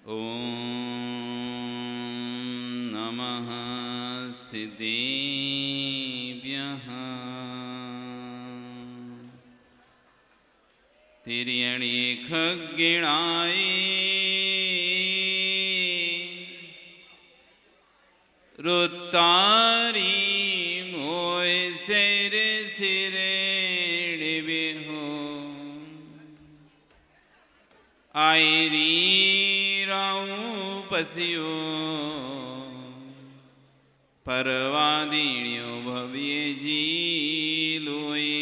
ॐ नमः सिद्धेभ्यः। तिर्यणि खग्गिणाय रुत्तारी मोय सिर सिरेणिबिहो आयरी राऊ पसियो परवादिन्यो भव्य जीलोये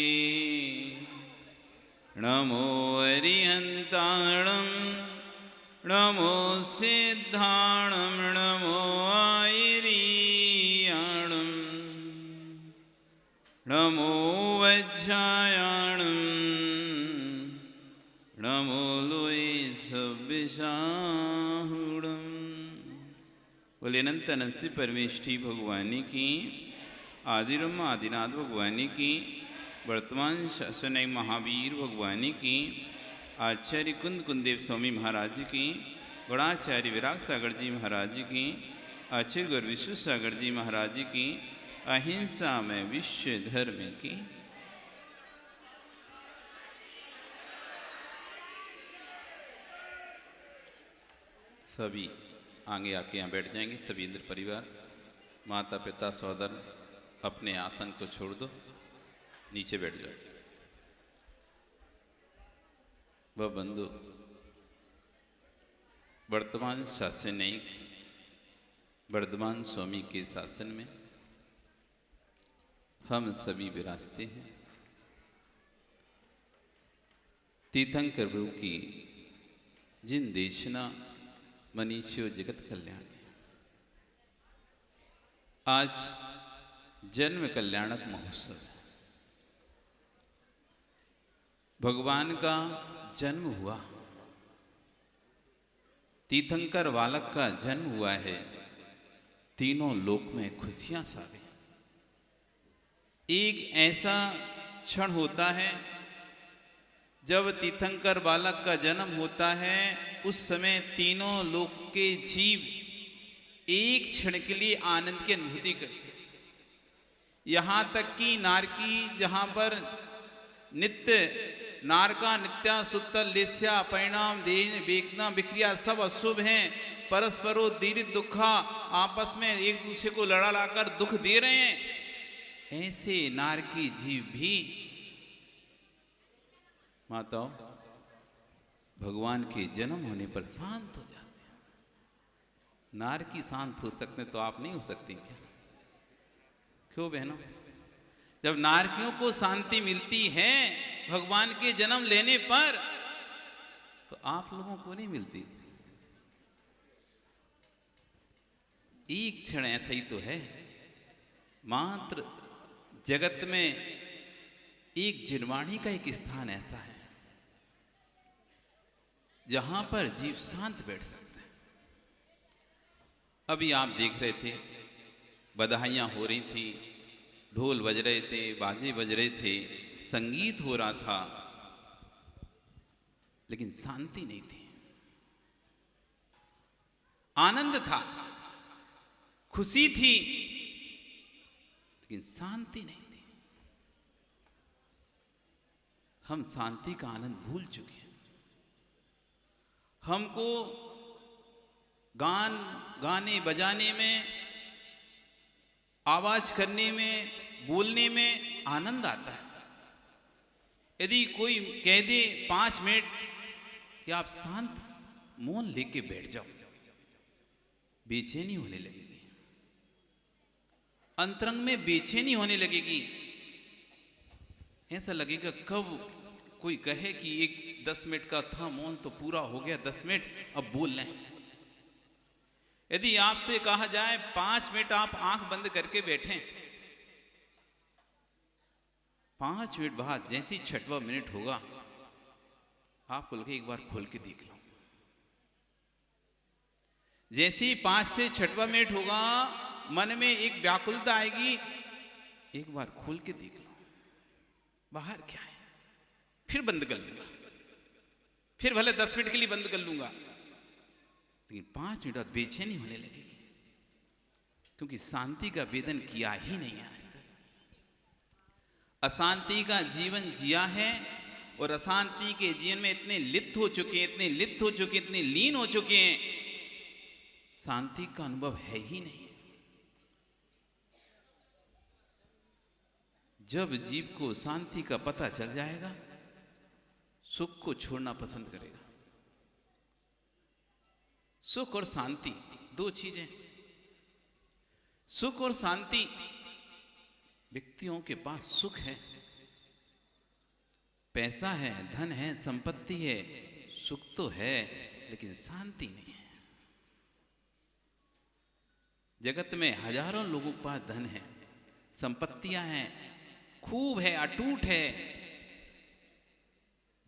नमो अरिहन्ताणं नमो सिद्धाणं नमो आयरीयाणं नमो वज्रायाणं नमो लोये सब्बिशाहुडं। बोले अनंत अनंत से परमेष्ठी भगवानी की, आदिरम आदिनाथ भगवानी की, वर्तमान शासन महावीर भगवानी की, आचार्य कुंद कुंदेव स्वामी महाराज की, गौड़ाचार्य विराग सागर जी महाराज की, आचार्य गुरु विश्व सागर जी महाराज की, अहिंसा में विश्व धर्म की। सभी आगे आके यहाँ बैठ जाएंगे। सभी इंद्र परिवार, माता पिता सहोदर अपने आसन को छोड़ दो, नीचे बैठ जाओ। वह बंधु वर्तमान शासनिक वर्धमान स्वामी के शासन में हम सभी विराजते हैं। तीर्थंकर प्रभु की जिन देशना मनीषो जगत कल्याण, आज जन्म कल्याणक महोत्सव है। भगवान का जन्म हुआ, तीर्थंकर बालक का जन्म हुआ है, तीनों लोक में खुशियां छा गई। एक ऐसा क्षण होता है जब तीर्थंकर बालक का जन्म होता है, उस समय तीनों लोक के जीव एक क्षण के लिए आनंद की अनुभूति करते हैं। यहाँ तक कि नारकी, जहाँ पर नित्य नारका नित्या सुत्तल लेस्या परिणाम देन बेकना बिक्रिया सब अशुभ हैं, परस्परो दीरित दुखा, आपस में एक दूसरे को लड़ा लाकर दुख दे रहे हैं, ऐसे नारकी जीव भी माताओं भगवान के जन्म होने पर शांत हो जाते हैं। नारकी शांत हो सकते तो आप नहीं हो सकती क्या? क्यों बहनों? जब नारकियों को शांति मिलती है भगवान के जन्म लेने पर, तो आप लोगों को नहीं मिलती। एक क्षण ऐसा ही तो है। मात्र जगत में एक जिनवाणी का एक स्थान ऐसा है जहां पर जीव शांत बैठ सकते हैं। अभी आप देख रहे थे, बधाइयां हो रही थी, ढोल बज रहे थे, बाजे बज रहे थे, संगीत हो रहा था, लेकिन शांति नहीं थी। आनंद था, खुशी थी, लेकिन शांति नहीं थी। हम शांति का आनंद भूल चुके हैं। हमको गाने बजाने में, आवाज करने में, बोलने में आनंद आता है। यदि कोई कह दे 5 मिनट कि आप शांत मौन लेके बैठ जाओ, बेचैनी होने लगेगी, अंतरंग में बेचैनी होने लगेगी। ऐसा लगेगा कब कोई कहे कि एक 10 मिनट का था मौन तो पूरा हो गया, 10 मिनट अब बोल लें। यदि आपसे कहा जाए 5 मिनट आप आंख बंद करके बैठें, 5 मिनट बाद जैसे ही 6वां मिनट होगा आप खुल के एक बार खोल के देख लो। जैसे ही 5 से 6वां मिनट होगा मन में एक व्याकुलता आएगी, एक बार खोल के देख लो बाहर क्या है, फिर बंद कर लूंगा, फिर भले 10 मिनट के लिए बंद कर लूंगा, लेकिन 5 मिनट बाद बेचैनी होने लगेगी, क्योंकि शांति का वेदन किया ही नहीं है आज तक। अशांति का जीवन जिया है और अशांति के जीवन में इतने लिप्त हो चुके हैं, इतने लिप्त हो चुके हैं, इतने लीन हो चुके हैं, शांति का अनुभव है ही नहीं। जब जीव को शांति का पता चल जाएगा, सुख को छोड़ना पसंद करेगा। सुख और शांति 2 चीजें। सुख और शांति, व्यक्तियों के पास सुख है, पैसा है, धन है, संपत्ति है, सुख तो है, लेकिन शांति नहीं है। जगत में हजारों लोगों के पास धन है, संपत्तियां हैं, खूब है, अटूट है,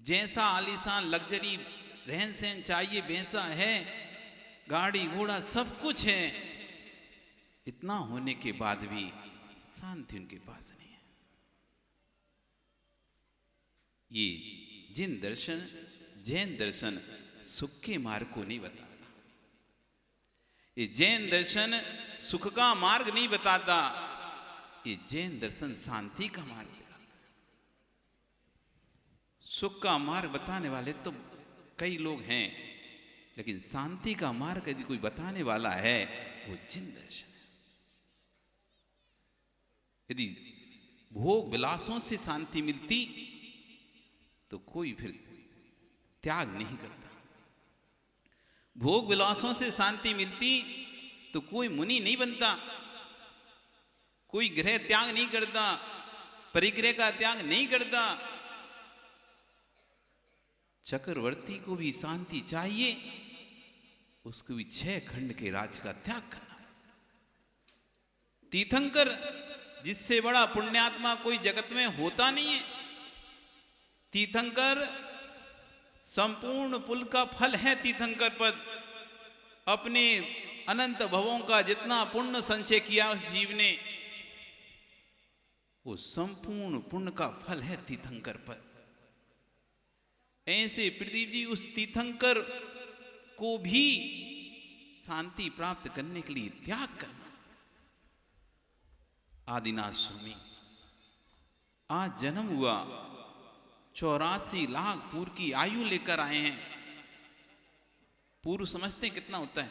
जैसा आलीशान लग्जरी रहन सहन चाहिए वैसा है, गाड़ी घोड़ा सब कुछ है, इतना होने के बाद भी शांति उनके पास नहीं है। ये जिन दर्शन, जैन दर्शन सुख के मार्ग को नहीं बताता, ये जैन दर्शन सुख का मार्ग नहीं बताता, ये जैन दर्शन शांति का मार्ग बताता है। सुख का मार्ग बताने वाले तो कई लोग हैं, लेकिन शांति का मार्ग यदि कोई बताने वाला है वो जिन दर्शन है। यदि भोग विलासों से शांति मिलती तो कोई फिर त्याग नहीं करता। भोग विलासों से शांति मिलती तो कोई मुनि नहीं बनता, कोई गृह त्याग नहीं करता, परिग्रह का त्याग नहीं करता। चक्रवर्ती को भी शांति चाहिए, उसको भी 6 खंड के राज का त्याग करना। तीर्थंकर जिससे बड़ा पुण्यात्मा कोई जगत में होता नहीं है। तीर्थंकर संपूर्ण पुल का फल है। तीर्थंकर पद अपने अनंत भवों का जितना पुण्य संचय किया उस जीव ने, वो संपूर्ण पुण्य का फल है तीर्थंकर पद। ऐसे प्रदीप जी उस तीर्थंकर को भी शांति प्राप्त करने के लिए त्याग करना। आदिनाथ स्वामी आज जन्म हुआ, 84 लाख पूर्व की आयु लेकर आए हैं। पूर्व समझते हैं कितना होता है?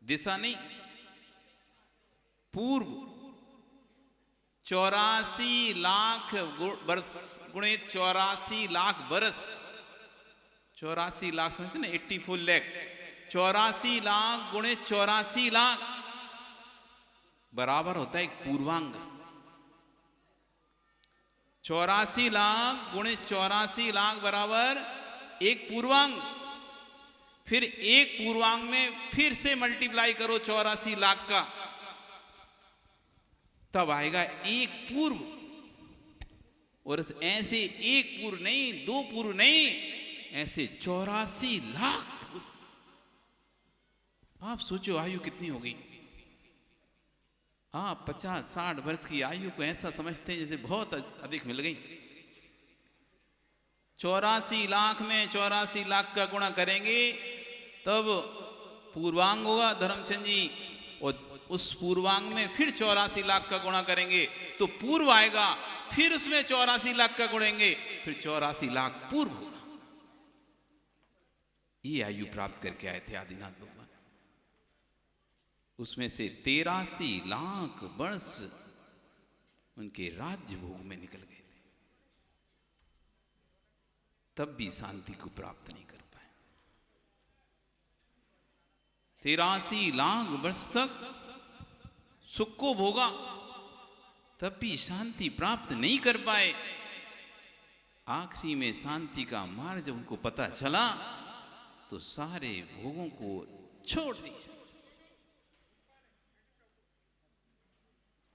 दिशा नहीं, पूर्व 84 लाख वर्ष गुणे 84 लाख बरस। 84 लाख समझते ना, 84 लाख। 84 लाख गुणे 84 लाख बराबर होता है एक पूर्वांग। 84 लाख गुणे 84 लाख बराबर एक पूर्वांग। फिर एक पूर्वांग में फिर से मल्टीप्लाई करो 84 लाख का, तब आएगा एक पूर्व। और ऐसे एक पूर्व नहीं, 2 पूर्व नहीं, ऐसे 84 लाख पूर्व। आप सोचो आयु कितनी हो गई। आप 50-60 वर्ष की आयु को ऐसा समझते हैं जैसे बहुत अधिक मिल गई। 84 लाख में 84 लाख का गुणा करेंगे तब पूर्वांग होगा धर्मचंद जी, और उस पूर्वांग में फिर 84 लाख का गुणा करेंगे तो पूर्व आएगा, फिर उसमें 84 लाख का गुणेंगे, फिर 84 लाख पूर्व होगा। ये आयु प्राप्त करके आए थे आदिनाथ भगवान। उसमें से 83 लाख वर्ष उनके राज्य भोग में निकल गए थे, तब भी शांति को प्राप्त नहीं कर पाए। 83 लाख वर्ष तक सुख को भोगा, तब भी शांति प्राप्त नहीं कर पाए। आखिरी में शांति का मार्ग जब उनको पता चला तो सारे भोगों को छोड़ दिया।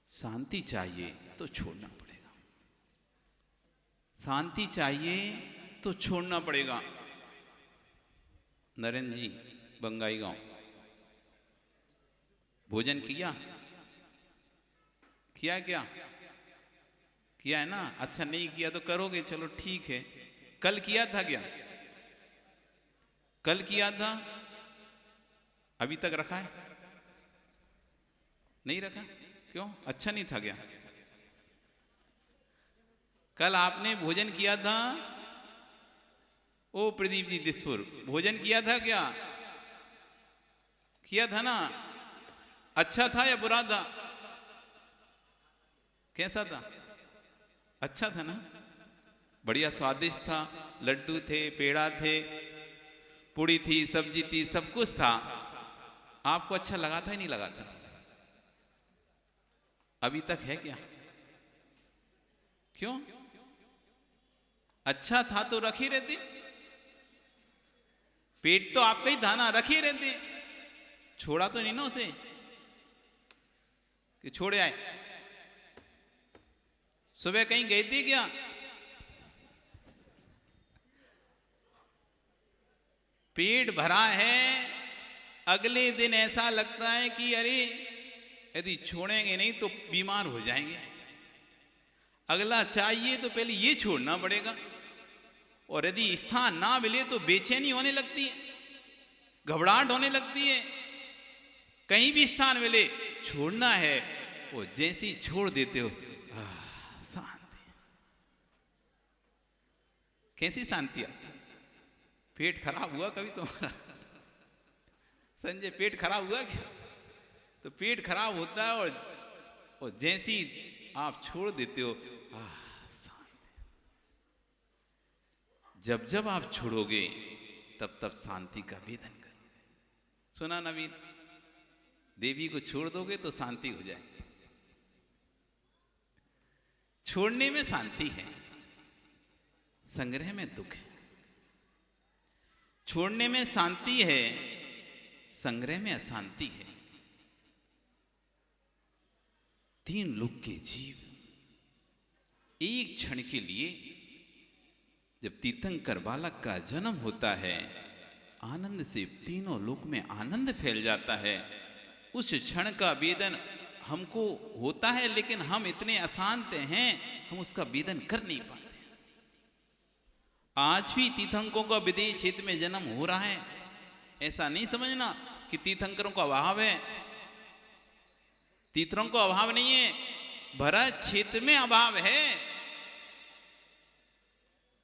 शांति चाहिए तो छोड़ना पड़ेगा, शांति चाहिए तो छोड़ना पड़ेगा। नरेंद्र जी बंगाई गांव भोजन किया क्या? किया है ना? अच्छा नहीं किया तो करोगे, चलो ठीक है। कल किया था क्या? कल किया था अभी तक रखा है? नहीं रखा? क्यों? अच्छा नहीं था क्या? कल आपने भोजन किया था? ओ प्रदीप जी दिसपुर, भोजन किया था क्या? किया था ना? अच्छा था या बुरा था? कैसा था? अच्छा था ना? बढ़िया स्वादिष्ट था, लड्डू थे, पेड़ा थे, पूड़ी थी, सब्जी थी, सब कुछ था। आपको अच्छा लगा था या नहीं लगा था? अभी तक है क्या? क्यों? अच्छा था तो रख ही रहते। पेट तो आपका ही था ना, रख ही रहते। छोड़ा तो नहीं ना उसे कि छोड़े आए? सुबह कहीं गए थे क्या? पेट भरा है, अगले दिन ऐसा लगता है कि अरे यदि छोड़ेंगे नहीं तो बीमार हो जाएंगे, अगला चाहिए तो पहले ये छोड़ना पड़ेगा। और यदि स्थान ना मिले तो बेचैनी होने लगती है, घबराहट होने लगती है। कहीं भी स्थान मिले, छोड़ना है, वो जैसे ही छोड़ देते हो शांति। कैसी शांति आती? पेट खराब हुआ कभी तुम्हारा? संजय पेट खराब हुआ क्या? तो पेट खराब होता है और जैसे ही आप छोड़ देते हो शांति। जब जब आप छोड़ोगे तब तब शांति का वेदन करोगे। सुना नवीन? देवी को छोड़ दोगे तो शांति हो जाएगी। छोड़ने में शांति है, संग्रह में दुख है। छोड़ने में शांति है, संग्रह में अशांति है। तीन लोक के जीव एक क्षण के लिए, जब तीर्थंकर बालक का जन्म होता है, आनंद से तीनों लोक में आनंद फैल जाता है। उस क्षण का वेदन हमको होता है, लेकिन हम इतने अशांत हैं, हम उसका वेदन कर नहीं पाते। आज भी तीर्थंकरों का विदेश क्षेत्र में जन्म हो रहा है, ऐसा नहीं समझना कि तीर्थंकरों का अभाव है। तीर्थंकरों का अभाव नहीं है, भरत क्षेत्र में अभाव है।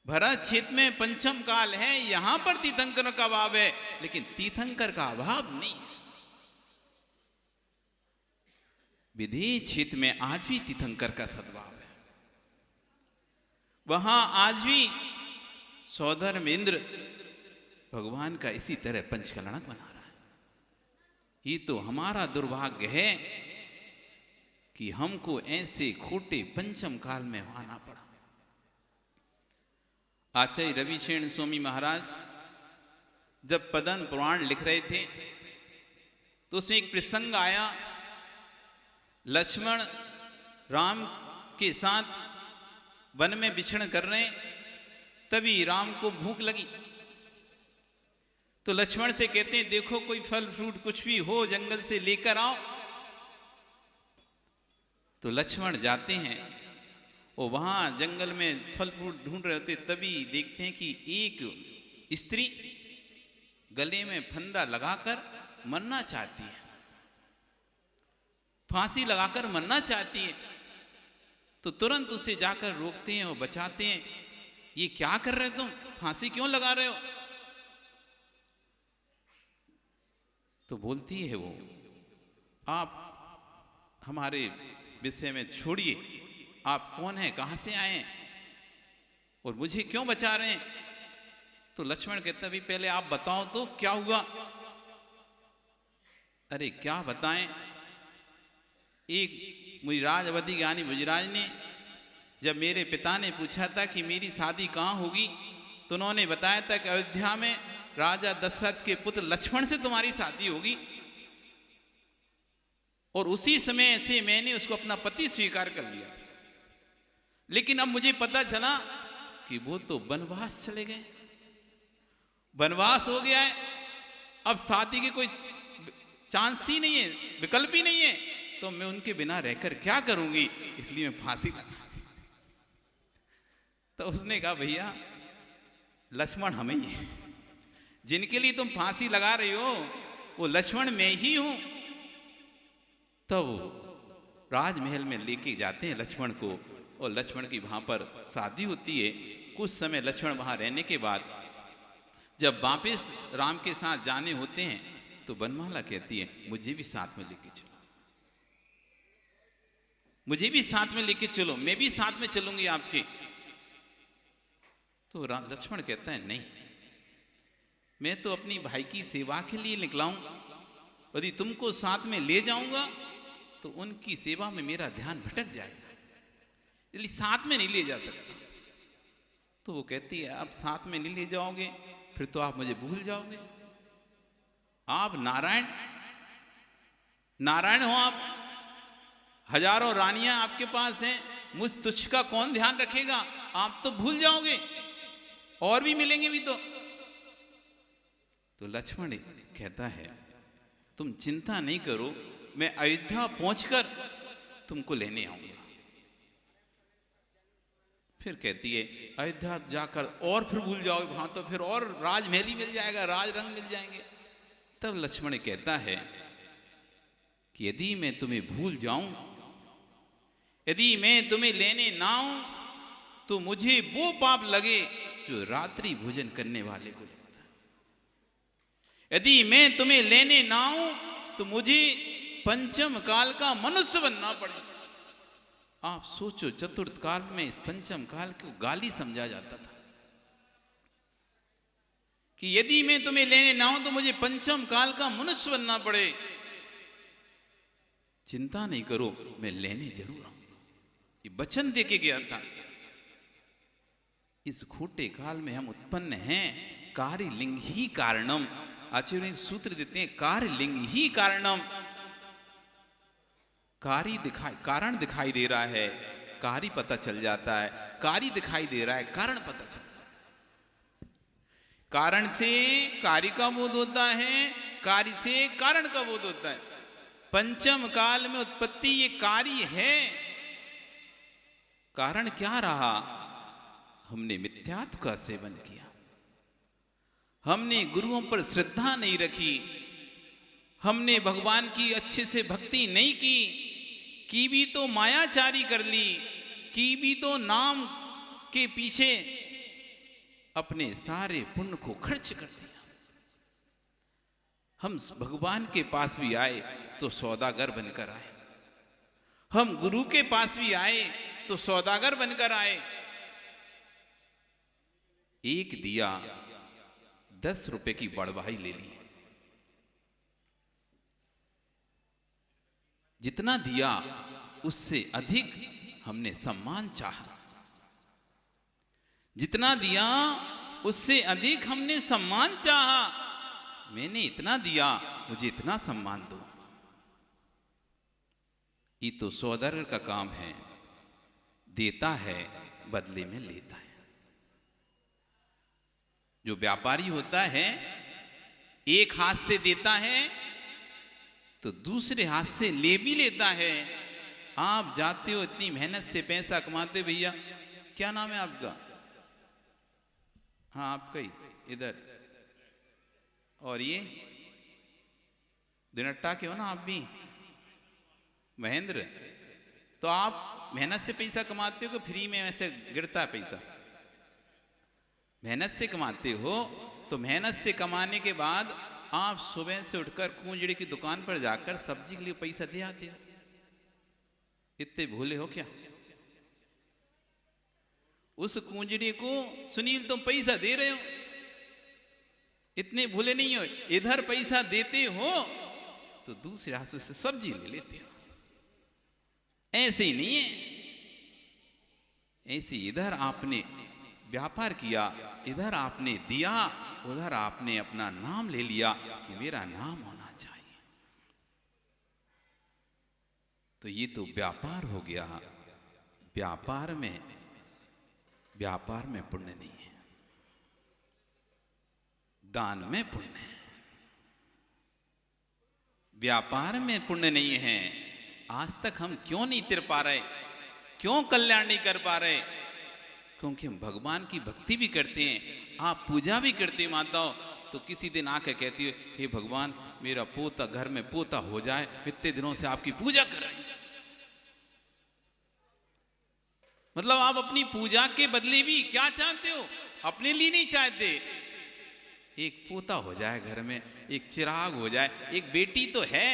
भरत क्षेत्र में पंचम काल है, यहां पर तीर्थंकर का अभाव है, लेकिन तीर्थंकर का अभाव नहीं है। विदेश क्षेत्र में आज भी तीर्थंकर का सद्भाव है। वहां आज भी सौधर्म इंद्र भगवान का इसी तरह पंचकलणक बना रहा है। ये तो हमारा दुर्भाग्य है कि हमको ऐसे खोटे पंचम काल में आना पड़ा। आचार्य रविशेण स्वामी महाराज जब पदन पुराण लिख रहे थे तो उसमें एक प्रसंग आया। लक्ष्मण राम के साथ वन में विचरण कर रहे, तभी राम को भूख लगी तो लक्ष्मण से कहते हैं देखो कोई फल फ्रूट कुछ भी हो जंगल से लेकर आओ। तो लक्ष्मण जाते हैं और वहां जंगल में फल फ्रूट ढूंढ रहे होते, तभी देखते हैं कि एक स्त्री गले में फंदा लगाकर मरना चाहती है, फांसी लगाकर मरना चाहती है। तो तुरंत उसे जाकर रोकते हैं और बचाते हैं। ये क्या कर रहे हो तुम, फांसी क्यों लगा रहे हो? तो बोलती है वो, आप हमारे विषय में छोड़िए, आप कौन हैं, कहां से आए और मुझे क्यों बचा रहे हैं? तो लक्ष्मण कहता भी पहले आप बताओ तो क्या हुआ। अरे क्या बताएं, एक मुजिराज अवधि ज्ञानी मुजिराज ने जब मेरे पिता ने पूछा था कि मेरी शादी कहाँ होगी तो उन्होंने बताया था कि अयोध्या में राजा दशरथ के पुत्र लक्ष्मण से तुम्हारी शादी होगी। और उसी समय से मैंने उसको अपना पति स्वीकार कर लिया। लेकिन अब मुझे पता चला कि वो तो वनवास चले गए, वनवास हो गया है, अब शादी की कोई चांस ही नहीं है, विकल्प ही नहीं है, तो मैं उनके बिना रहकर क्या करूंगी, इसलिए मैं फांसी लगा। तो उसने कहा भैया लक्ष्मण हम ही हैं, जिनके लिए तुम फांसी लगा रही हो वो लक्ष्मण मैं ही हूं। तब राजमहल में लेके जाते हैं लक्ष्मण को, और लक्ष्मण की वहां पर शादी होती है। कुछ समय लक्ष्मण वहां रहने के बाद जब वापिस राम के साथ जाने होते हैं तो बनमाला कहती है मुझे भी साथ में लेके चलो, मुझे भी साथ में लेके चलो, मैं भी साथ में चलूंगी आपके। तो लक्ष्मण कहता है नहीं, मैं तो अपनी भाई की सेवा के लिए निकला हूं, यदि तुमको साथ में ले जाऊंगा तो उनकी सेवा में मेरा ध्यान भटक जाएगा, इसलिए साथ में नहीं ले जा सकता। तो वो कहती है अब साथ में नहीं ले जाओगे फिर तो आप मुझे भूल जाओगे, आप नारायण नारायण हो, आप हजारों रानियां आपके पास हैं, मुझ तुझ का कौन ध्यान रखेगा, आप तो भूल जाओगे, और भी मिलेंगे भी तो लक्ष्मण कहता है तुम चिंता नहीं करो, मैं अयोध्या पहुंचकर तुमको लेने आऊंगा। फिर कहती है अयोध्या जाकर और फिर भूल जाओगे, वहां तो फिर और राजमहल ही मिल जाएगा, राज रंग मिल जाएंगे। तब लक्ष्मण कहता है कि यदि मैं तुम्हें भूल जाऊं, यदि मैं तुम्हें लेने ना आऊं तो मुझे वो पाप लगे जो रात्रि भोजन करने वाले को लगता है। यदि मैं तुम्हें लेने ना आऊं तो मुझे पंचम काल का मनुष्य बनना पड़े। आप सोचो चतुर्थ काल में इस पंचम काल को गाली समझा जाता था कि यदि मैं तुम्हें लेने ना आऊं तो मुझे पंचम काल का मनुष्य बनना पड़े। चिंता नहीं करो, मैं लेने जरूर आऊंगा, ये वचन देके गया था। इस खोटे काल में हम उत्पन्न हैं, कार्य लिंग ही कारणम। आचार्य सूत्र देते हैं कार्य लिंग ही कारणम। कारण दिखाई दे रहा है, कार्य पता चल जाता है, कार्य दिखाई दे रहा है, कारण पता चल जाता है। कारण से कार्य का बोध होता है, कार्य से कारण का बोध होता है। पंचम काल में उत्पत्ति ये कार्य है। कारण क्या रहा? हमने मिथ्यात्व का सेवन किया, हमने गुरुओं पर श्रद्धा नहीं रखी, हमने भगवान की अच्छे से भक्ति नहीं की भी तो मायाचारी कर ली, की भी तो नाम के पीछे अपने सारे पुण्य को खर्च कर दिया। हम भगवान के पास भी आए तो सौदागर बनकर आए, हम गुरु के पास भी आए तो सौदागर बनकर आए। एक दिया 10 रुपए की बड़वाही ले ली, जितना दिया उससे अधिक हमने सम्मान चाहा, जितना दिया उससे अधिक हमने सम्मान चाहा। मैंने इतना दिया, मुझे इतना सम्मान दो। ये तो सौदागर का काम है, देता है बदले में लेता है। जो व्यापारी होता है एक हाथ से देता है तो दूसरे हाथ से ले भी लेता है। आप जाते हो इतनी मेहनत से पैसा कमाते, भैया क्या नाम है आपका? हाँ आपका ही इधर, और ये दिनट्टा के हो ना आप भी, महेंद्र। तो आप मेहनत से पैसा कमाते हो कि फ्री में वैसे गिरता है पैसा? मेहनत से कमाते हो, तो मेहनत से कमाने के बाद आप सुबह से उठकर कुंजड़ी की दुकान पर जाकर सब्जी के लिए पैसा दे आते हो। इतने भूले हो क्या? उस कुंजड़ी को सुनील तुम पैसा दे रहे हो, इतने भूले नहीं हो। इधर पैसा देते हो तो दूसरे हाथ से सब्जी ले लेते हो। ऐसे ही नहीं है, ऐसे इधर आपने व्यापार किया, इधर आपने दिया, उधर आपने अपना नाम ले लिया कि मेरा नाम होना चाहिए। तो ये तो व्यापार हो गया। व्यापार में पुण्य नहीं है, दान में पुण्य है। व्यापार में पुण्य नहीं है। आज तक हम क्यों नहीं तिर पा रहे, क्यों कल्याण नहीं कर पा रहे? क्योंकि हम भगवान की भक्ति भी करते हैं, आप पूजा भी करते हैं माताओं, तो किसी दिन आके कहती है, हे भगवान मेरा पोता घर में पोता हो जाए, इतने दिनों से आपकी पूजा कर रही। मतलब आप अपनी पूजा के बदले भी क्या चाहते हो? अपने लिए नहीं चाहते, एक पोता हो जाए घर में, एक चिराग हो जाए, एक बेटी तो है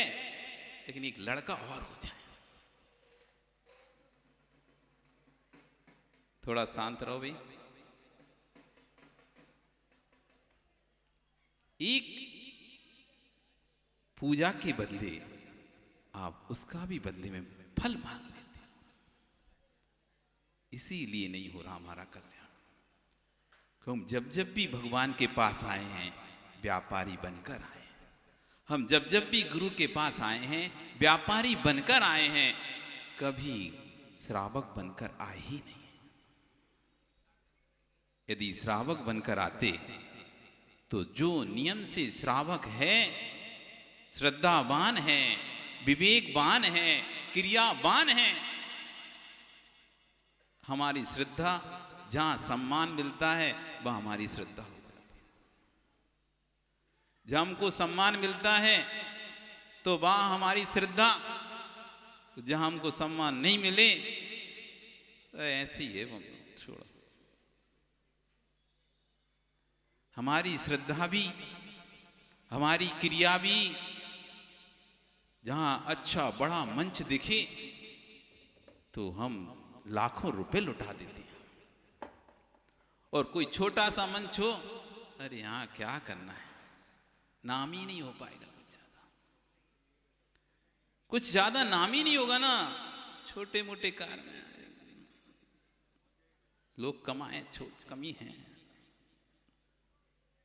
लेकिन एक लड़का और हो जाए। थोड़ा शांत रहो भाई। एक पूजा के बदले आप उसका भी बदले में फल मांग लेते हो, इसीलिए नहीं हो रहा हमारा कल्याण। हम जब भी भगवान के पास आए हैं व्यापारी बनकर आए हैं। हम जब भी गुरु के पास आए हैं व्यापारी बनकर आए हैं, कभी श्रावक बनकर आए ही नहीं। यदि श्रावक बनकर आते तो जो नियम से श्रावक है, श्रद्धावान है, विवेकवान है, क्रियावान है, हमारी श्रद्धा जहां सम्मान मिलता है वह हमारी श्रद्धा हो जाती है। जहां हमको सम्मान मिलता है तो वह हमारी श्रद्धा, जहां हमको सम्मान नहीं मिले तो ऐसी है, छोड़ो। हमारी श्रद्धा भी, हमारी क्रिया भी, जहां अच्छा बड़ा मंच दिखे तो हम लाखों रुपए लुटा देते हैं, और कोई छोटा सा मंच हो, अरे यहां क्या करना है, नाम ही नहीं हो पाएगा। कुछ ज्यादा नाम ही नहीं होगा ना, छोटे मोटे कार में लोग कमाए, कमी है,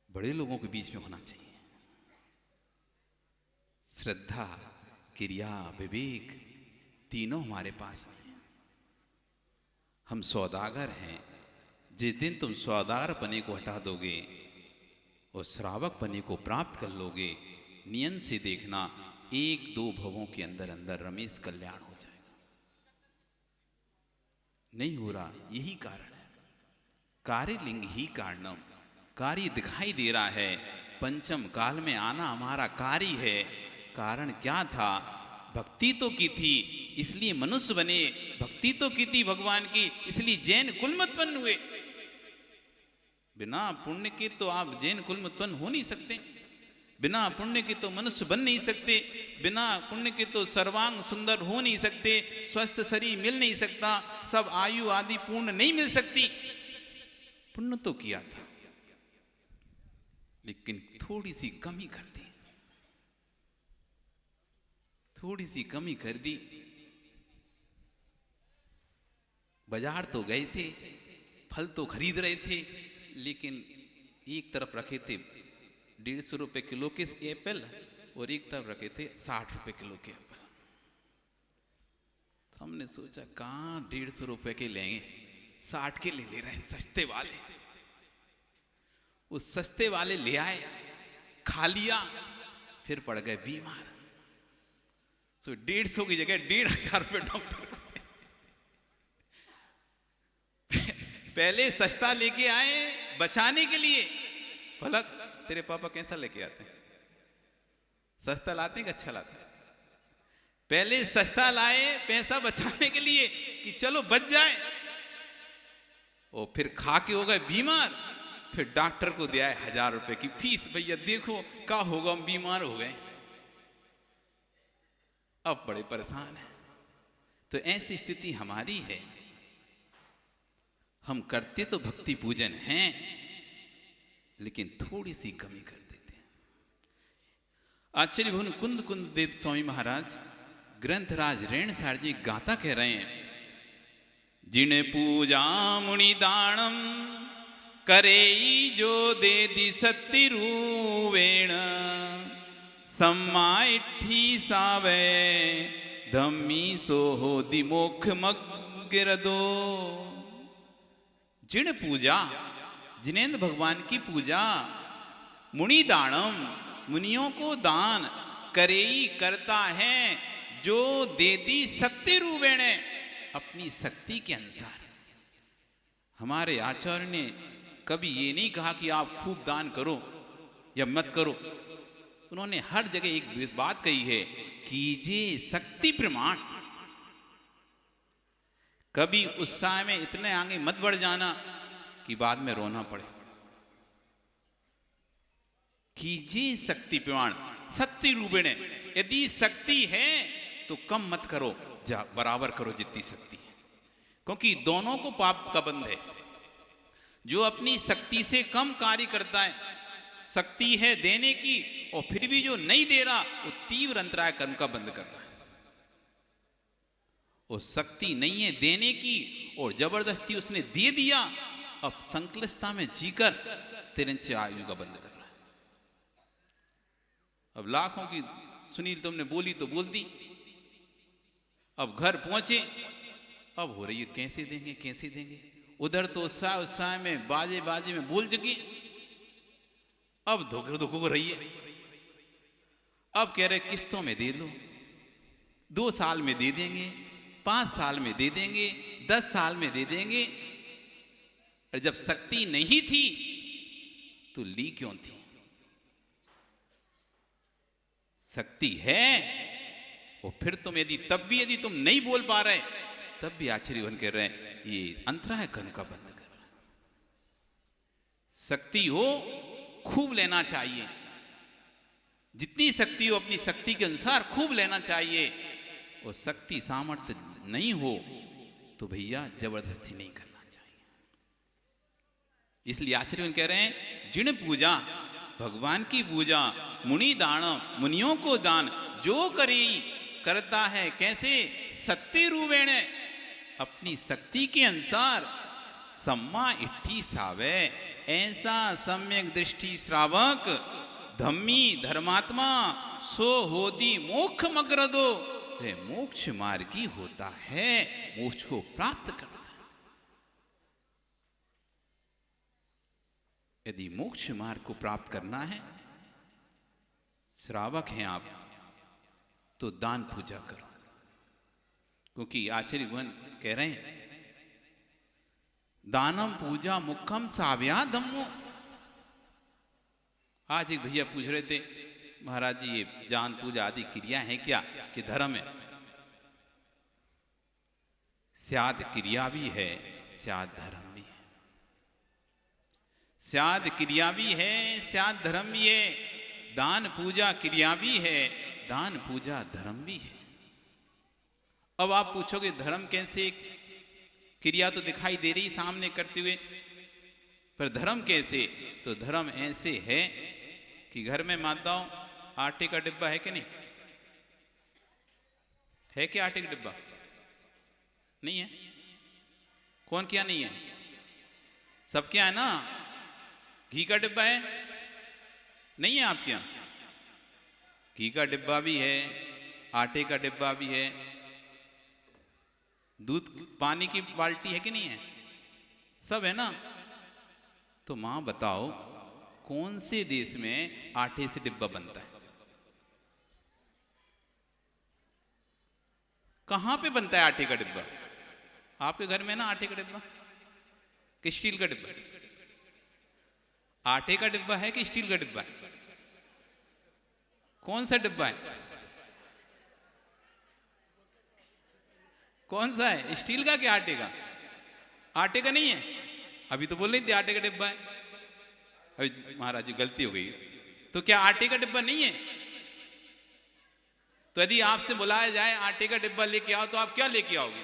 बड़े लोगों के बीच में होना चाहिए। श्रद्धा, क्रिया, विवेक तीनों हमारे पास नहीं है। हम सौदागर हैं। जिस दिन तुम सौदागर पने को हटा दोगे और श्रावक पने को प्राप्त कर लोगे, नियम से देखना 1-2 भवों के अंदर अंदर रमेश कल्याण हो जाएगा। नहीं हो रहा, यही कारण है। कार्यलिंग ही कारणम, कार्य दिखाई दे रहा है। पंचम काल में आना हमारा कार्य है। कारण क्या था? भक्ति तो की थी इसलिए मनुष्य बने, भक्ति तो की थी भगवान की इसलिए जैन कुल में उत्पन्न हुए। बिना पुण्य के तो आप जैन कुल में उत्पन्न हो नहीं सकते, बिना पुण्य के तो मनुष्य बन नहीं सकते, बिना पुण्य के तो सर्वांग सुंदर हो नहीं सकते, स्वस्थ शरीर मिल नहीं सकता, सब आयु आदि पूर्ण नहीं मिल सकती। पुण्य तो किया था लेकिन थोड़ी सी कमी कर दी, थोड़ी सी कमी कर दी। बाजार तो गए थे, फल तो खरीद रहे थे, लेकिन एक तरफ रखे थे 150 रुपए किलो के एप्पल और एक तरफ रखे थे 60 रुपए किलो के एप्पल। तो हमने सोचा कहाँ 150 रुपए के लेंगे, 60 के ले रहे हैं सस्ते वाले। उस सस्ते वाले ले आए, खा लिया, फिर पड़ गए बीमार। सो 150 की जगह 1500 रुपए डॉक्टर को पहले सस्ता लेके आए बचाने के लिए। पलक तेरे पापा कैसा लेके आते हैं? सस्ता लाते हैं कि अच्छा लाते हैं? पहले सस्ता लाए पैसा बचाने के लिए कि चलो बच जाए, और फिर खा के हो गए बीमार। फिर डॉक्टर को दिया 1000 रुपए की फीस, भैया देखो क्या होगा, हम बीमार हो गए, अब बड़े परेशान हैं। तो ऐसी स्थिति हमारी है। हम करते तो भक्ति पूजन हैं लेकिन थोड़ी सी कमी कर देते हैं। आचार्य भुवन कुंद कुंद देव स्वामी महाराज ग्रंथराज रेणसार जी गाता कह रहे हैं, जिन पूजा मुनि दानम करे जो दे दी सत्य रूवेण सम्माइठी सावे धम्मी सोहो दिमोख मग्गिरदो। जिन पूजा, जिनेन्द्र भगवान की पूजा, मुनि दानम मुनियों को दान करेई करता है, जो देती शक्ति रूपेण अपनी शक्ति के अनुसार। हमारे आचार्य ने कभी ये नहीं कहा कि आप खूब दान करो, या मत करो। उन्होंने हर जगह एक बात कही है, कीजिए शक्ति प्रमाण। कभी उत्साह में इतने आगे मत बढ़ जाना कि बाद में रोना पड़े। कीजिए शक्ति प्रमाण, शक्ति रूपेण। यदि शक्ति है तो कम मत करो, बराबर करो जितनी शक्ति है, क्योंकि दोनों को पाप का बंध है। जो अपनी शक्ति से कम कार्य करता है, शक्ति है देने की, और फिर भी जो नहीं दे रहा, वो तीव्र अंतराय कर्म का बंध कर रहा है। वो शक्ति नहीं है देने की और जबरदस्ती उसने दे दिया, अब संकलता में जीकर तिरंच आयु का बंद कर रहा है। अब लाखों की सुनील तुमने बोली तो बोल दी, अब घर पहुंचे, अब हो रही है कैसे देंगे कैसे देंगे। उधर तो उत्साह में बाजे बाजे में बोल जगी, अब धोखे हो रही है। अब कह रहे किस्तों में दे लो, 2 साल में दे देंगे, 5 साल में दे देंगे, 10 साल में दे देंगे। और जब शक्ति नहीं थी तो ली क्यों थी? शक्ति है, और फिर तुम यदि तुम नहीं बोल पा रहे, तब भी आचार्यवन कह रहे हैं ये अंतराय कर्म का बंद कर रहा है। शक्ति हो खूब लेना चाहिए, जितनी शक्ति हो अपनी शक्ति के अनुसार खूब लेना चाहिए। और शक्ति सामर्थ्य नहीं हो तो भैया जबरदस्ती नहीं करना चाहिए। इसलिए आचार्य कह रहे हैं जिन पूजा, भगवान की पूजा, मुनि दान, मुनियों को दान जो करी करता है कैसे? शक्ति रूपेण, अपनी शक्ति के अनुसार। सम्मा इट्ठी सावे, ऐसा सम्यक दृष्टि श्रावक धम्मी धर्मात्मा सो होदी मोक्ष मग्रदो, वह मोक्ष मार्गी होता है, मोक्ष को प्राप्त करता है। यदि मोक्ष मार्ग को प्राप्त करना है, श्रावक हैं आप, तो दान पूजा करो। क्योंकि आचार्य भगवान कह रहे हैं दानम पूजा मुखम साव्या धम्मो। आज एक भैया पूछ रहे थे, महाराज जी ये दान पूजा आदि क्रिया है क्या कि धर्म है? स्याद क्रिया भी है, स्याद धर्म भी है। स्याद क्रिया भी है, स्याद धर्म भी है। दान पूजा क्रिया भी है, दान पूजा धर्म भी है। अब आप पूछोगे धर्म कैसे? क्रिया तो दिखाई दे रही सामने करते हुए, पर धर्म कैसे? तो धर्म ऐसे है कि घर में माताओं आटे का डिब्बा है कि नहीं है? क्या आटे का डिब्बा नहीं है? कौन क्या नहीं है? सब क्या है ना? घी का डिब्बा है नहीं है आपके यहां? घी का डिब्बा भी है, आटे का डिब्बा भी है, दूध पानी की बाल्टी है कि नहीं है? सब है ना? तो मां बताओ कौन से देश में आटे से डिब्बा बनता है? कहां पे बनता है आटे का डिब्बा? आपके घर में ना आटे का डिब्बा कि स्टील का डिब्बा? आटे का डिब्बा है कि स्टील का डिब्बा है? कौन सा डिब्बा है? कौन सा है? स्टील का कि आटे का? आटे का नहीं है। अभी तो बोल रही थी आटे का डिब्बा है। अभी महाराज जी गलती हो गई। तो क्या आटे का डिब्बा नहीं है? तो यदि आपसे बुलाया जाए आटे का डिब्बा लेके आओ, तो आप क्या लेके आओगे?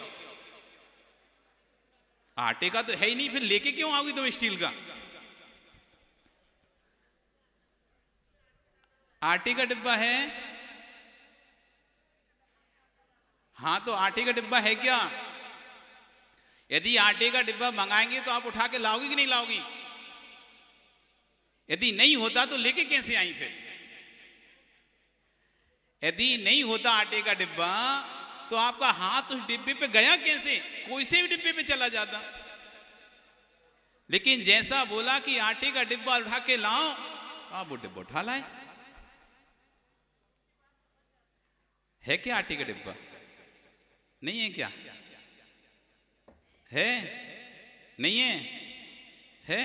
आटे का तो है ही नहीं, फिर लेके क्यों आओगी तुम स्टील का? आटे का डिब्बा है। हाँ, तो आटे का डिब्बा है क्या? यदि आटे का डिब्बा मंगाएंगे तो आप उठा के लाओगी कि नहीं लाओगी? यदि नहीं होता तो लेके कैसे आई फिर? यदि नहीं होता आटे का डिब्बा तो आपका हाथ उस डिब्बे पे गया कैसे? कोई से भी डिब्बे पे चला जाता। लेकिन जैसा बोला कि आटे का डिब्बा उठा के लाओ, आप वो डिब्बा उठा लाए। है क्या आटे का डिब्बा? नहीं है क्या? है? नहीं है? है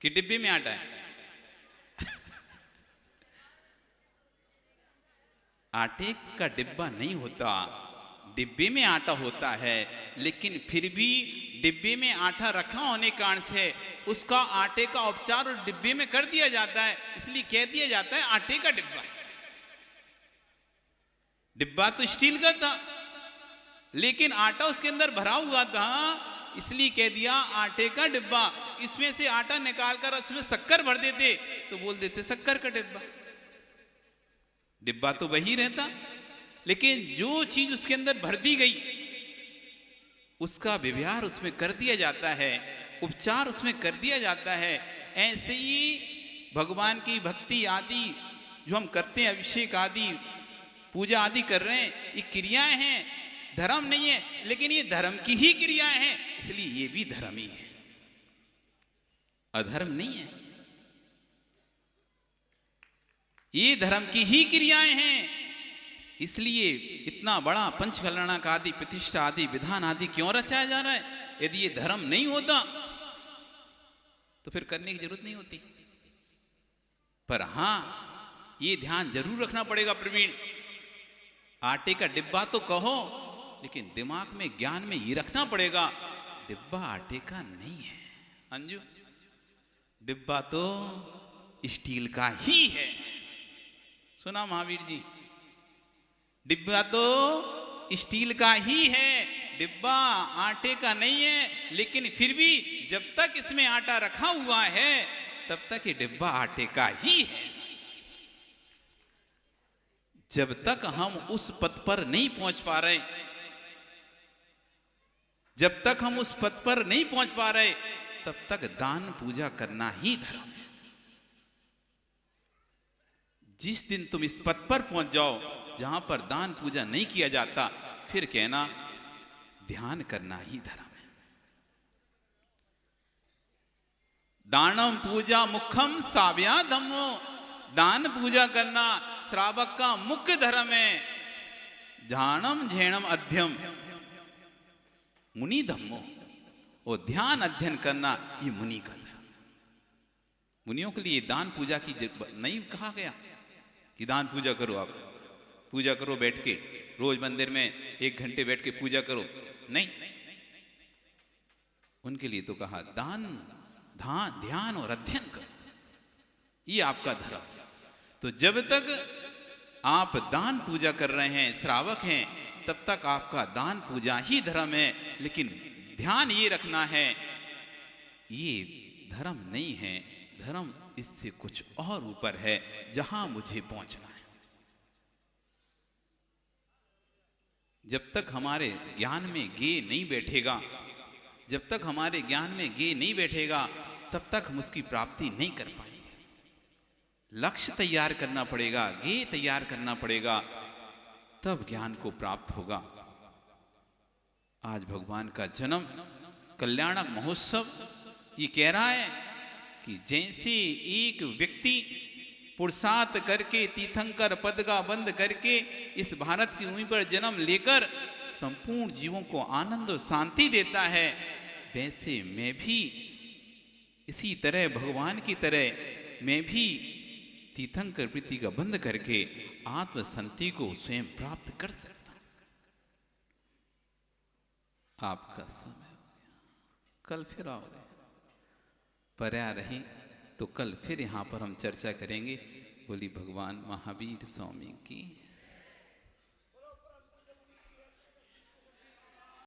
कि डिब्बे में आटा है? आटे का डिब्बा नहीं होता, डिब्बे में आटा होता है, लेकिन फिर भी डिब्बे में आटा रखा होने के कारण से उसका आटे का उपचार उस डिब्बे में कर दिया जाता है, इसलिए कह दिया जाता है आटे का डिब्बा। डिब्बा तो स्टील का था, लेकिन आटा उसके अंदर भरा हुआ था, इसलिए कह दिया आटे का डिब्बा। इसमें से आटा निकाल कर उसमें शक्कर भर देते तो बोल देते शक्कर का डिब्बा। डिब्बा तो वही रहता, लेकिन जो चीज उसके अंदर भर दी गई उसका व्यवहार उसमें कर दिया जाता है, उपचार उसमें कर दिया जाता है। ऐसे ही भगवान की भक्ति आदि जो हम करते हैं, अभिषेक आदि पूजा आदि कर रहे हैं, ये क्रियाएं हैं, धर्म नहीं है, लेकिन ये धर्म की ही क्रियाएं हैं, इसलिए ये भी धर्म ही है, अधर्म नहीं है। ये धर्म की ही क्रियाएं हैं, इसलिए इतना बड़ा पंचकल्याणक आदि प्रतिष्ठा आदि विधान आदि क्यों रचाया जा रहा है। यदि ये धर्म नहीं होता तो फिर करने की जरूरत नहीं होती। पर हां, ये ध्यान जरूर रखना पड़ेगा प्रवीण, आटे का डिब्बा तो कहो, लेकिन दिमाग में ज्ञान में ये रखना पड़ेगा डिब्बा आटे का नहीं है। अंजू, डिब्बा तो स्टील का ही है। सुना महावीर जी, डिब्बा तो स्टील का ही है, डिब्बा आटे का नहीं है, लेकिन फिर भी जब तक इसमें आटा रखा हुआ है तब तक ये डिब्बा आटे का ही है। जब तक हम उस पद पर नहीं पहुंच पा रहे, जब तक हम उस पद पर नहीं पहुंच पा रहे, तब तक दान पूजा करना ही धर्म है। जिस दिन तुम इस पद पर पहुंच जाओ जहां पर दान पूजा नहीं किया जाता, फिर कहना ध्यान करना ही धर्म है। दानम पूजा मुखम साव्या धम्मो, दान पूजा करना श्रावक का मुख्य धर्म है। ध्यानम झेणम अध्यम मुनि धम्मो, और ध्यान अध्ययन करना ये मुनि का धर्म। मुनियों के लिए दान पूजा की नहीं कहा गया कि दान पूजा करो, आप पूजा करो बैठ के, रोज मंदिर में 1 घंटे बैठ के पूजा करो, नहीं। उनके लिए तो कहा दान ध्यान और अध्ययन करो, ये आपका धर्म। तो जब तक आप दान पूजा कर रहे हैं, श्रावक हैं, तब तक आपका दान पूजा ही धर्म है। लेकिन ध्यान ये रखना है, ये धर्म नहीं है, धर्म इससे कुछ और ऊपर है, जहां मुझे पहुंचना है। जब तक हमारे ज्ञान में गे नहीं बैठेगा, जब तक हमारे ज्ञान में गे नहीं बैठेगा, तब तक हम उसकी प्राप्ति नहीं कर पाएंगे। लक्ष्य तैयार करना पड़ेगा, गे तैयार करना पड़ेगा, तब ज्ञान को प्राप्त होगा। आज भगवान का जन्म कल्याणक महोत्सव ये कह रहा है कि जैसे एक व्यक्ति पुरुषार्थ करके तीर्थंकर पद का बंद करके इस भारत की भूमि पर जन्म लेकर संपूर्ण जीवों को आनंद और शांति देता है, वैसे मैं भी इसी तरह भगवान की तरह मैं भी तीर्थंकर प्रीति का बंद करके आत्म शांति को स्वयं प्राप्त कर सकता हूं। आपका समय हो गया, कल फिर आओगे, पर्या रही तो कल फिर यहां पर हम चर्चा करेंगे। बोली भगवान महावीर स्वामी की।